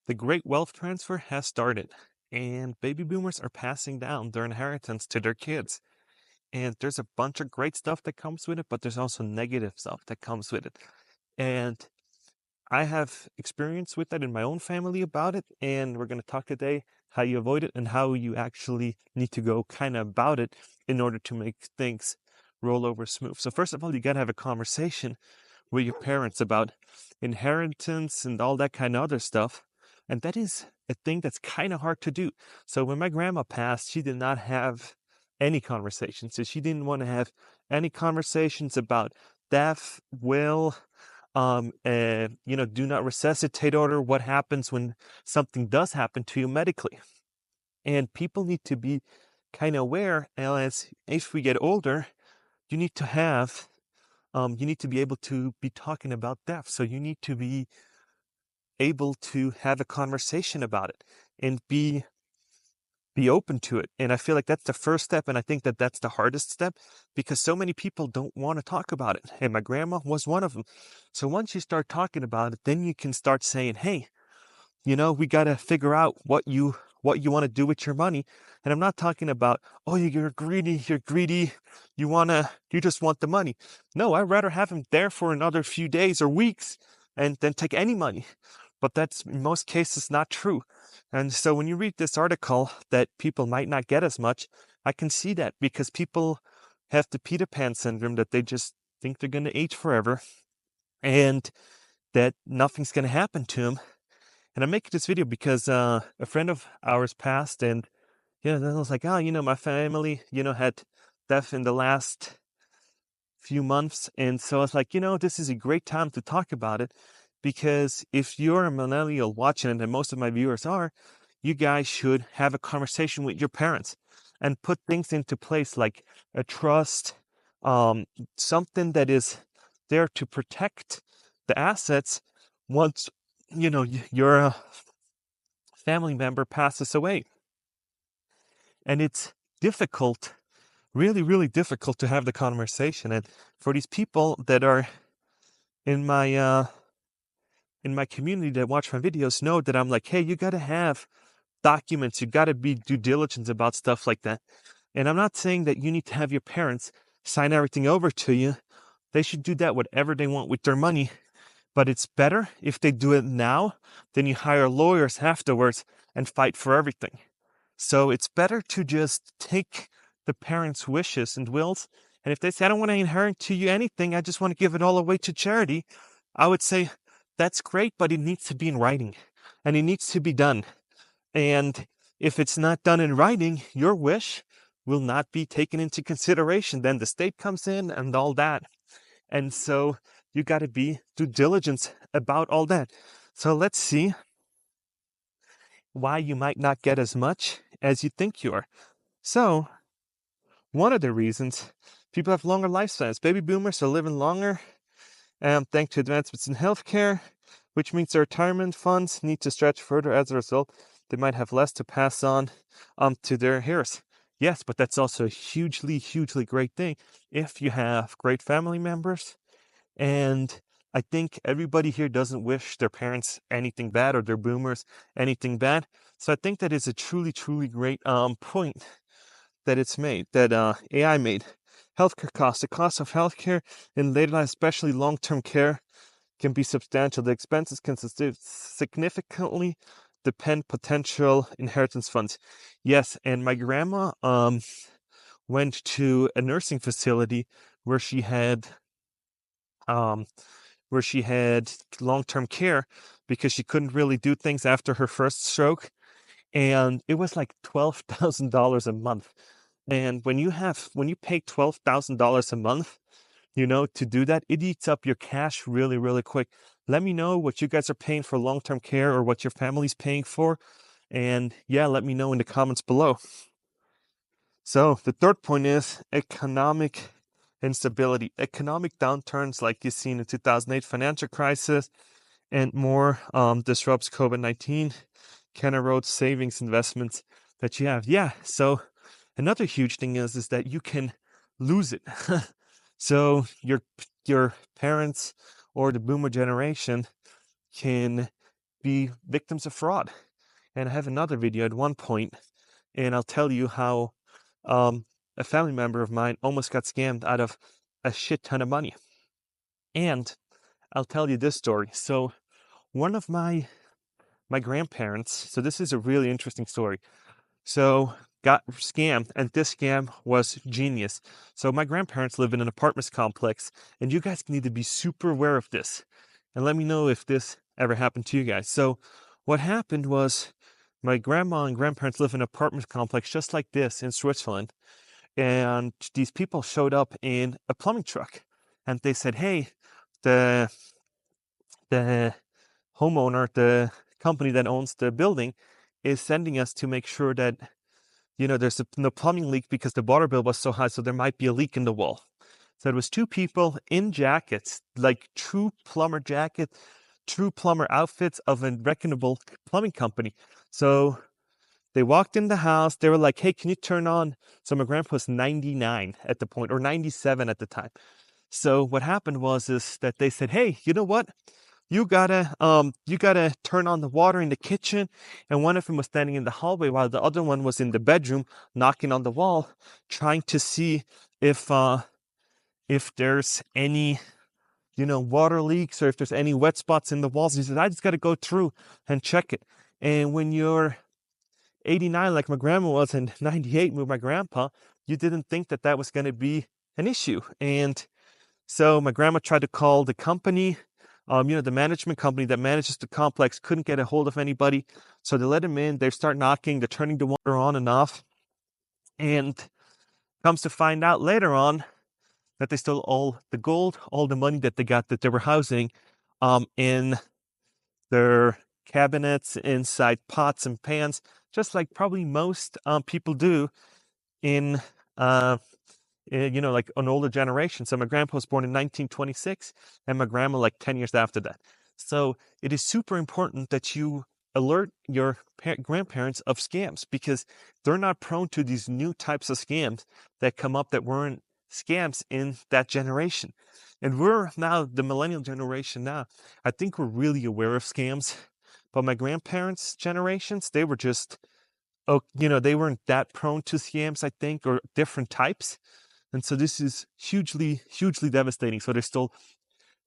The great wealth transfer has started, and baby boomers are passing down their inheritance to their kids. And there's a bunch of great stuff that comes with it, but there's also negative stuff that comes with it. And I have experience with that in my own family about it, and we're going to talk today how you avoid it and how you actually need to go kind of about it in order to make things roll over smooth. So first of all, you got to have a conversation with your parents about inheritance and all that kind of other stuff. And that is a thing that's kind of hard to do. So when my grandma passed, she did not have any conversations. So she didn't want to have any conversations about death, will, do not resuscitate order, what happens when something does happen to you medically. And people need to be kind of aware as if we get older, you need to have you need to be able to be talking about death. So you need to be able to have a conversation about it and be open to it. And I feel like that's the first step. And I think that that's the hardest step because so many people don't want to talk about it. And my grandma was one of them. So once you start talking about it, then you can start saying, hey, we got to figure out what you want to do with your money. And I'm not talking about, oh, you're greedy, you just want the money. No, I'd rather have him there for another few days or weeks and then take any money. But that's in most cases not true. And so when you read this article that people might not get as much, I can see that because people have the Peter Pan syndrome that they just think they're going to age forever and that nothing's going to happen to them. And I'm making this video because a friend of ours passed, and then I was like, oh, my family, had death in the last few months, and so I was like, this is a great time to talk about it because if you're a millennial watching it, and most of my viewers are, you guys should have a conversation with your parents and put things into place like a trust, something that is there to protect the assets once your family member passes away. And it's difficult, really, really difficult to have the conversation. And for these people that are in my community that watch my videos know that I'm like, hey, you got to have documents, you got to be due diligence about stuff like that. And I'm not saying that you need to have your parents sign everything over to you. They should do that whatever they want with their money. But it's better if they do it now than you hire lawyers afterwards and fight for everything. So it's better to just take the parents' wishes and wills. And if they say, I don't want to inherit to you anything, I just want to give it all away to charity, I would say, that's great, but it needs to be in writing and it needs to be done. And if it's not done in writing, your wish will not be taken into consideration. Then the state comes in and all that. And so you got to be due diligence about all that. So let's see why you might not get as much as you think you are. So one of the reasons people have longer lifespans. Baby boomers are living longer thanks to advancements in healthcare, which means their retirement funds need to stretch further. As a result, they might have less to pass on to their heirs. Yes, but that's also a hugely, hugely great thing if you have great family members. And I think everybody here doesn't wish their parents anything bad or their boomers anything bad. So I think that is a truly, truly great point that it's made, that AI made. Healthcare costs. The cost of healthcare in later life, especially long-term care, can be substantial. The expenses can significantly depend potential inheritance funds. Yes, and my grandma went to a nursing facility where she had um, long-term care because she couldn't really do things after her first stroke, and it was like $12,000 a month. And when you pay $12,000 a month, to do that, it eats up your cash really, really quick. Let me know what you guys are paying for long-term care or what your family's paying for. And yeah, let me know in the comments below. So the third point is economic instability. Economic downturns like you seen in 2008 financial crisis and more disrupts COVID-19, can erode savings investments that you have. Yeah, so another huge thing is that you can lose it. So your parents or the boomer generation can be victims of fraud. And I have another video at one point, and I'll tell you how a family member of mine almost got scammed out of a shit ton of money. And I'll tell you this story. So one of my grandparents, so this is a really interesting story. So got scammed, and this scam was genius. So my grandparents live in an apartment complex, and you guys need to be super aware of this. And let me know if this ever happened to you guys. So what happened was my grandma and grandparents live in an apartment complex just like this in Switzerland. And these people showed up in a plumbing truck, and they said, "Hey, the homeowner, the company that owns the building, is sending us to make sure that there's no plumbing leak because the water bill was so high, so there might be a leak in the wall." So it was two people in jackets, like true plumber jacket, true plumber outfits of a reputable plumbing company. So they walked in the house. They were like, "Hey, can you turn on?" So my grandpa was 99 at the point, or 97 at the time. So what happened is that they said, "Hey, you know what? You gotta turn on the water in the kitchen." And one of them was standing in the hallway while the other one was in the bedroom knocking on the wall, trying to see if there's any water leaks or if there's any wet spots in the walls. He said, "I just gotta go through and check it." And when you're 89 like my grandma was and 98 with my grandpa, you didn't think that that was going to be an issue. And so my grandma tried to call the company, the management company that manages the complex, couldn't get a hold of anybody. So they let him in. They start knocking. They're turning the water on and off. And comes to find out later on that they stole all the gold, all the money that they got that they were housing in their cabinets, inside pots and pans, just like probably most people do in like an older generation. So my grandpa was born in 1926 and my grandma like 10 years after that. So it is super important that you alert your grandparents of scams, because they're not prone to these new types of scams that come up that weren't scams in that generation. And we're now the millennial generation now. I think we're really aware of scams, but my grandparents' generations, they were just, they weren't that prone to scams, I think, or different types. And so this is hugely, hugely devastating. So they stole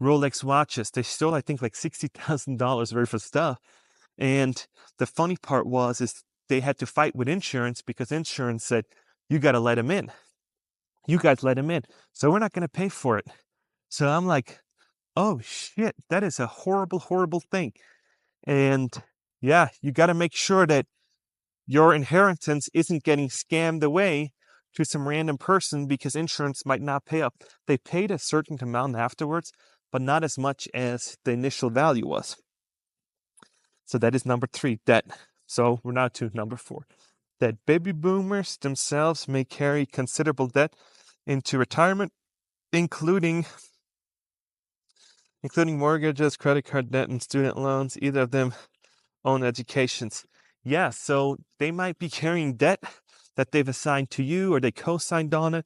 Rolex watches. They stole, I think, like $60,000 worth of stuff. And the funny part is they had to fight with insurance because insurance said, "You got to let him in. You guys let him in. So we're not going to pay for it." So I'm like, oh shit, that is a horrible, horrible thing. And yeah, you got to make sure that your inheritance isn't getting scammed away to some random person because insurance might not pay up. They paid a certain amount afterwards, but not as much as the initial value was. So that is number 3, debt. So we're now to number 4, that baby boomers themselves may carry considerable debt into retirement, including mortgages, credit card debt, and student loans. Either of them own educations. Yeah, so they might be carrying debt that they've assigned to you or they co-signed on it.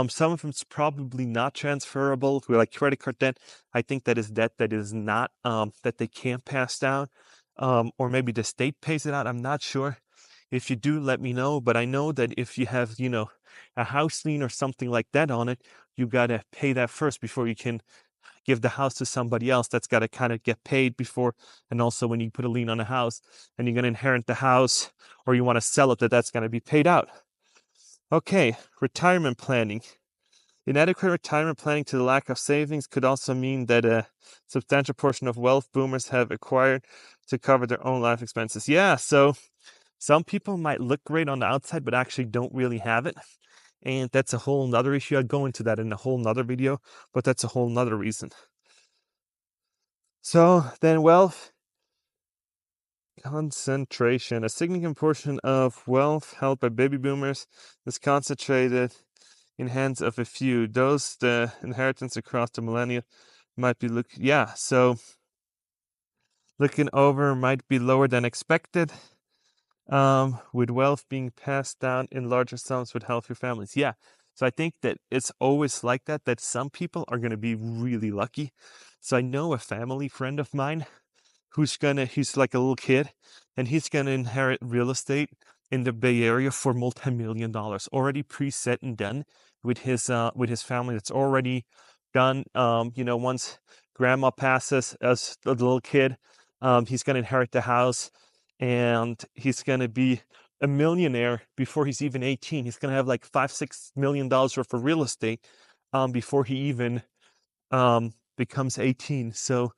Some of it's probably not transferable. Like credit card debt, I think that is debt that is not that they can't pass down, or maybe the state pays it out. I'm not sure. If you do, let me know. But I know that if you have a house lien or something like that on it, you gotta pay that first before you can give the house to somebody else. That's got to kind of get paid before. And also when you put a lien on a house and you're going to inherit the house or you want to sell it, that's going to be paid out. Okay, retirement planning. Inadequate retirement planning to the lack of savings could also mean that a substantial portion of wealth boomers have acquired to cover their own life expenses. Yeah, so some people might look great on the outside, but actually don't really have it. And that's a whole nother issue. I'd go into that in a whole nother video, but that's a whole nother reason. So then wealth concentration. A significant portion of wealth held by baby boomers is concentrated in hands of a few. Those the inheritance across the millennia might be so looking over might be lower than expected. With wealth being passed down in larger sums with healthier families. Yeah. So I think that it's always like that some people are going to be really lucky. So I know a family friend of mine he's like a little kid, and he's gonna inherit real estate in the Bay Area for multi-million dollars, already preset and done with his family. That's already done. Once grandma passes as the little kid, he's gonna inherit the house, and he's gonna be a millionaire before he's even 18. He's gonna have like $5-6 million worth of real estate before he even becomes 18. So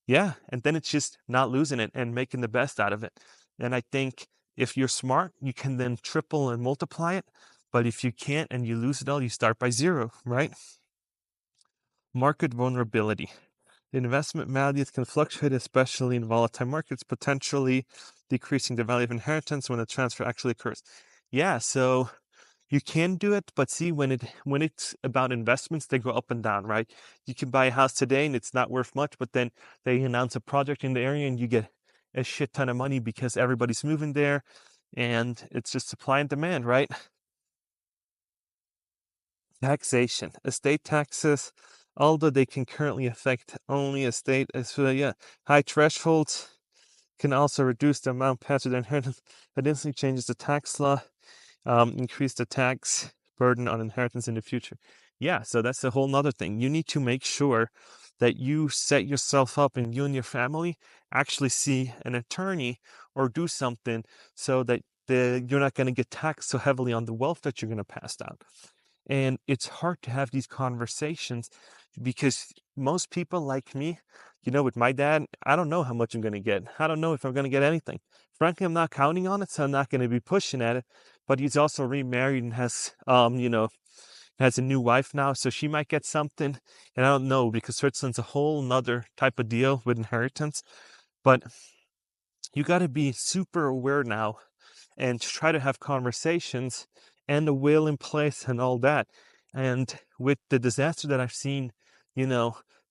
yeah, and then it's just not losing it and making the best out of it. And I think if you're smart, you can then triple and multiply it. But if you can't and you lose it all, you start by zero, right? Market vulnerability. Investment values can fluctuate, especially in volatile markets, potentially decreasing the value of inheritance when the transfer actually occurs. Yeah, so you can do it, but see, when it's about investments, they go up and down, right? You can buy a house today and it's not worth much, but then they announce a project in the area and you get a shit ton of money because everybody's moving there, and it's just supply and demand, right? Taxation. Estate taxes, although they can currently affect only estate, high thresholds can also reduce the amount passed with inheritance. That instantly changes the tax law, increase the tax burden on inheritance in the future. Yeah, so that's a whole nother thing. You need to make sure that you set yourself up and you and your family actually see an attorney or do something so that you're not going to get taxed so heavily on the wealth that you're going to pass down. And it's hard to have these conversations because most people like me, with my dad, I don't know how much I'm going to get. I don't know if I'm going to get anything. Frankly, I'm not counting on it, so I'm not going to be pushing at it. But he's also remarried and has a new wife now, so she might get something. And I don't know, because Switzerland's a whole nother type of deal with inheritance. But you got to be super aware now and try to have conversations and a will in place and all that. And with the disaster that I've seen,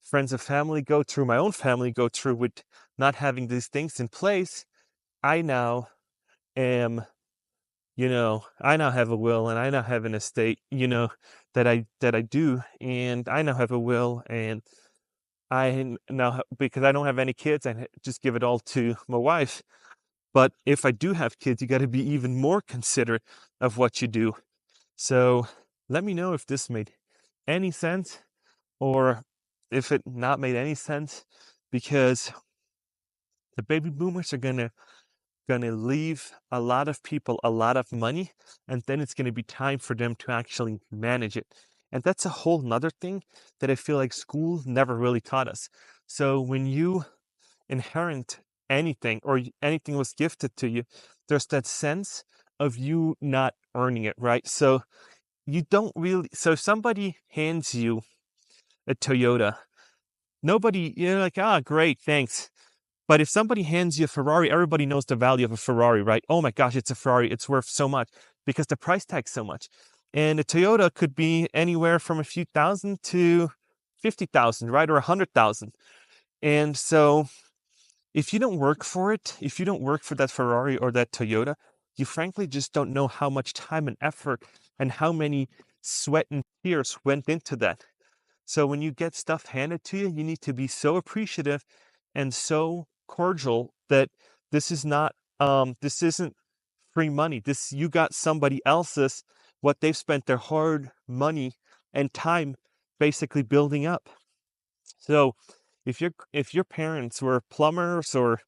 friends and family go through, my own family go through with not having these things in place, I now am, I now have a will and I now have an estate, that I do, and I now have a will, and I now, because I don't have any kids, I just give it all to my wife. But if I do have kids, you got to be even more considerate of what you do. So let me know if this made any sense or if it not made any sense, because the baby boomers are gonna leave a lot of people a lot of money, and then it's gonna be time for them to actually manage it. And that's a whole nother thing that I feel like school never really taught us. So when you inherent anything or anything was gifted to you, there's that sense of you not earning it, right? So you don't really, so if somebody hands you a Toyota, you're like, great, thanks. But if somebody hands you a Ferrari, everybody knows the value of a Ferrari, right? Oh my gosh, it's a Ferrari, it's worth so much because the price tag's so much. And a Toyota could be anywhere from a few thousand to 50,000, right? Or 100,000. And so if you don't work for it, if you don't work for that Ferrari or that Toyota, you frankly just don't know how much time and effort and how many sweat and tears went into that. So when you get stuff handed to you, you need to be so appreciative and so cordial that this isn't free money. You got somebody else's, what they've spent their hard money and time basically building up. So if your parents were plumbers or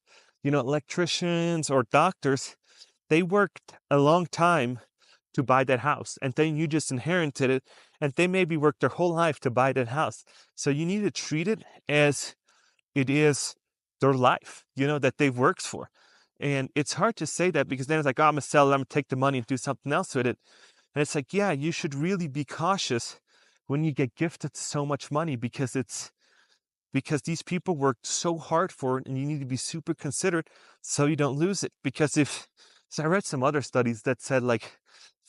electricians or doctors, they worked a long time to buy that house, and then you just inherited it, and they maybe worked their whole life to buy that house. So you need to treat it as it is their life, that they've worked for. And it's hard to say that because then it's like, I'm gonna sell it, I'm gonna take the money and do something else with it. And it's like, yeah, you should really be cautious when you get gifted so much money, because these people worked so hard for it, and you need to be super considerate so you don't lose it. Because so I read some other studies that said like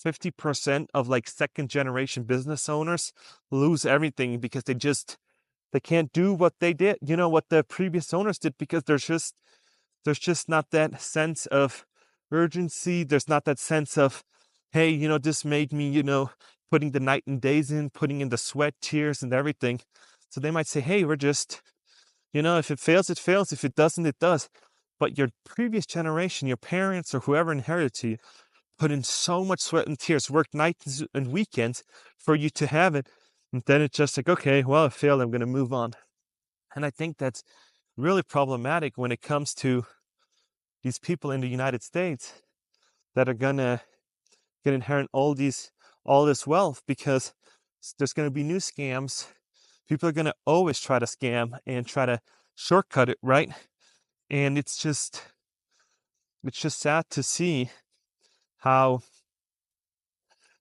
50% of like second generation business owners lose everything because they can't do what they did, what the previous owners did, because there's just not that sense of urgency. There's not that sense of, hey, this made me, putting the night and days in, putting in the sweat, tears and everything. So they might say, hey, we're just If it fails, it fails. If it doesn't, it does. But your previous generation, your parents or whoever inherited you, put in so much sweat and tears, worked nights and weekends for you to have it. And then it's just like, okay, well, it failed. I'm going to move on. And I think that's really problematic when it comes to these people in the United States that are going to inherit all this wealth, because there's going to be new scams. People are going to always try to scam and try to shortcut it, right? And it's just sad to see how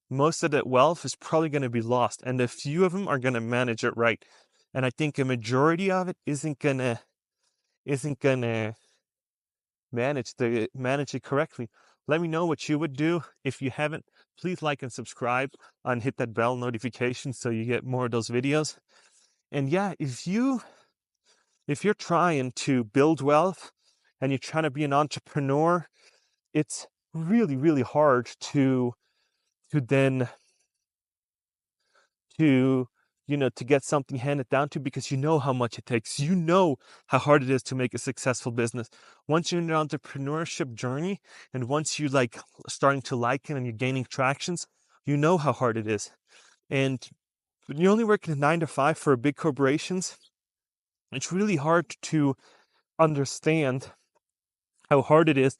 most of that wealth is probably going to be lost, and a few of them are going to manage it right. And I think a majority of it isn't gonna manage it correctly. Let me know what you would do. If you haven't, please like and subscribe and hit that bell notification so you get more of those videos. And yeah, if you're trying to build wealth and you're trying to be an entrepreneur, it's really, really hard to then to to get something handed down to, because you know how much it takes. You know how hard it is to make a successful business. Once you're in the entrepreneurship journey, and once you starting to like it and you're gaining tractions, you know how hard it is. And when you're only working a 9 to 5 for big corporations, it's really hard to understand how hard it is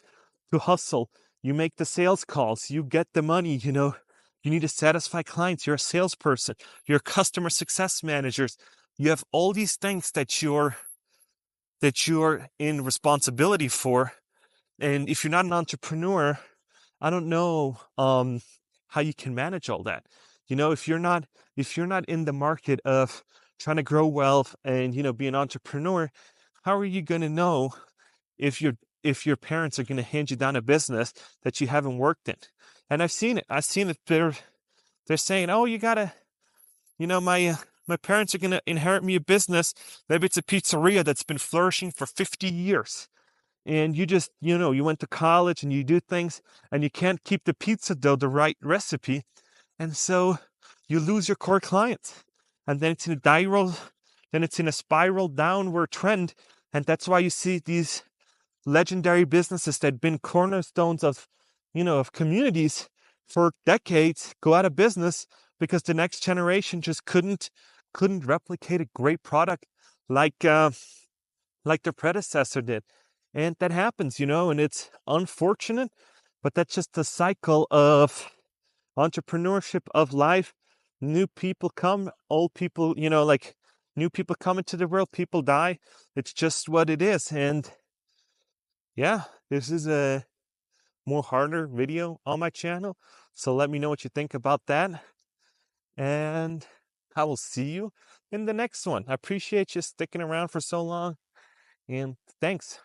to hustle. You make the sales calls, you get the money, you need to satisfy clients. You're a salesperson, you're customer success managers. You have all these things that you're in responsibility for. And if you're not an entrepreneur, I don't know how you can manage all that. If you're not in the market of trying to grow wealth and be an entrepreneur, how are you going to know if your parents are going to hand you down a business that you haven't worked in? And I've seen it. They're saying, oh, you gotta, my parents are going to inherit me a business. Maybe it's a pizzeria that's been flourishing for 50 years. And you just, you went to college and you do things and you can't keep the pizza dough the right recipe. And so you lose your core clients. And then it's in a spiral downward trend. And that's why you see these legendary businesses that have been cornerstones of communities for decades go out of business, because the next generation just couldn't replicate a great product like their predecessor did. And that happens, and it's unfortunate, but that's just the cycle of entrepreneurship, of life. New people come, old people, new people come into the world, people die. It's just what it is. And yeah, this is a more harder video on my channel. So let me know what you think about that. And I will see you in the next one. I appreciate you sticking around for so long. And thanks.